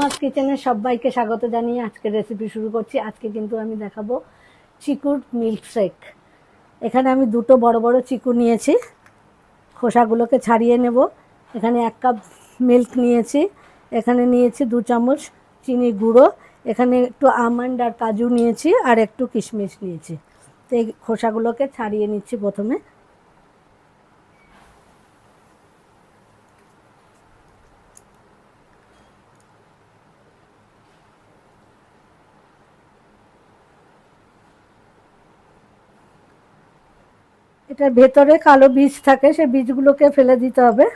মামাস কিচেনে সবাইকে স্বাগত জানিয়ে আজকের রেসিপি শুরু করছি। আজকে কিন্তু আমি দেখাবো চিকুর মিল্কশেক। এখানে আমি দুটো বড় বড় চিকু নিয়েছি, খোসাগুলোকে ছাড়িয়ে নেব। এখানে 1 কাপ মিল্ক নিয়েছি, এখানে নিয়েছি 2 চামচ চিনি গুঁড়ো, এখানে একটু আমন্ড আর কাজু নিয়েছি, আর একটু কিশমিশ নিয়েছি। তো এই খোসাগুলোকে ছাড়িয়ে নিচ্ছি প্রথমে। এটার ভেতরে কালো বীজ থাকে, সেই বীজগুলোকে ফেলে দিতে হবে।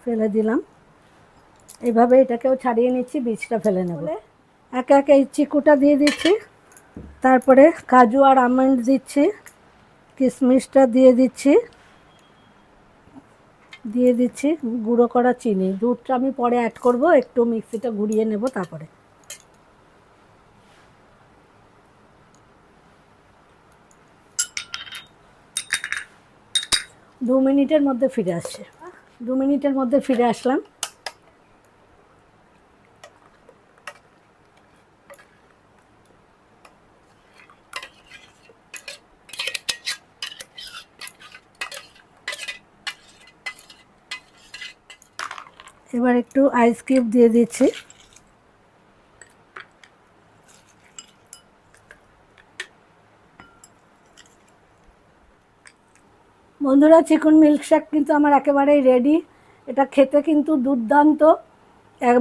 ফেলে দিলাম। এইভাবে এটাকেও ছাড়িয়ে নিচ্ছি, বীজটা ফেলে নেব। একে একে এই চিকুটা দিয়ে দিচ্ছি, তারপরে কাজু আর আমন্ড দিচ্ছি, কিশমিশটা দিয়ে দিচ্ছি গুঁড়ো করা চিনি। দুধটা আমি পরে অ্যাড করব, একটু মিক্সিটা ঘুরিয়ে নেব। তারপরে 2 মিনিটের মধ্যে ফিরে আসছে। 2 মিনিটের মধ্যে ফিরে আসলাম। এবার একটু আইস কিউব দিয়ে দিচ্ছি। বন্ধুরা, চিকেন মিল্কশেক কিন্তু আমার একেবারেই রেডি। এটা খেতে কিন্তু দুর্দান্ত।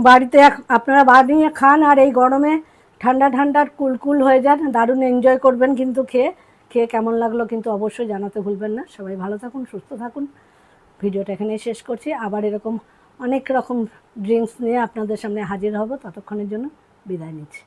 বাড়িতে আপনারা বানিয়ে খান, আর এই গরমে ঠান্ডা ঠান্ডা কুলকুল হয়ে যান, দারুণ এনজয় করবেন। কিন্তু খেয়ে কেমন লাগলো কিন্তু অবশ্যই জানাতে ভুলবেন না। সবাই ভালো থাকুন, সুস্থ থাকুন। ভিডিওটা এখানেই শেষ করছি। আবার এরকম অনেক রকম ড্রিঙ্কস নিয়ে আপনাদের সামনে হাজির হব। ততক্ষণের জন্য বিদায় নিচ্ছি।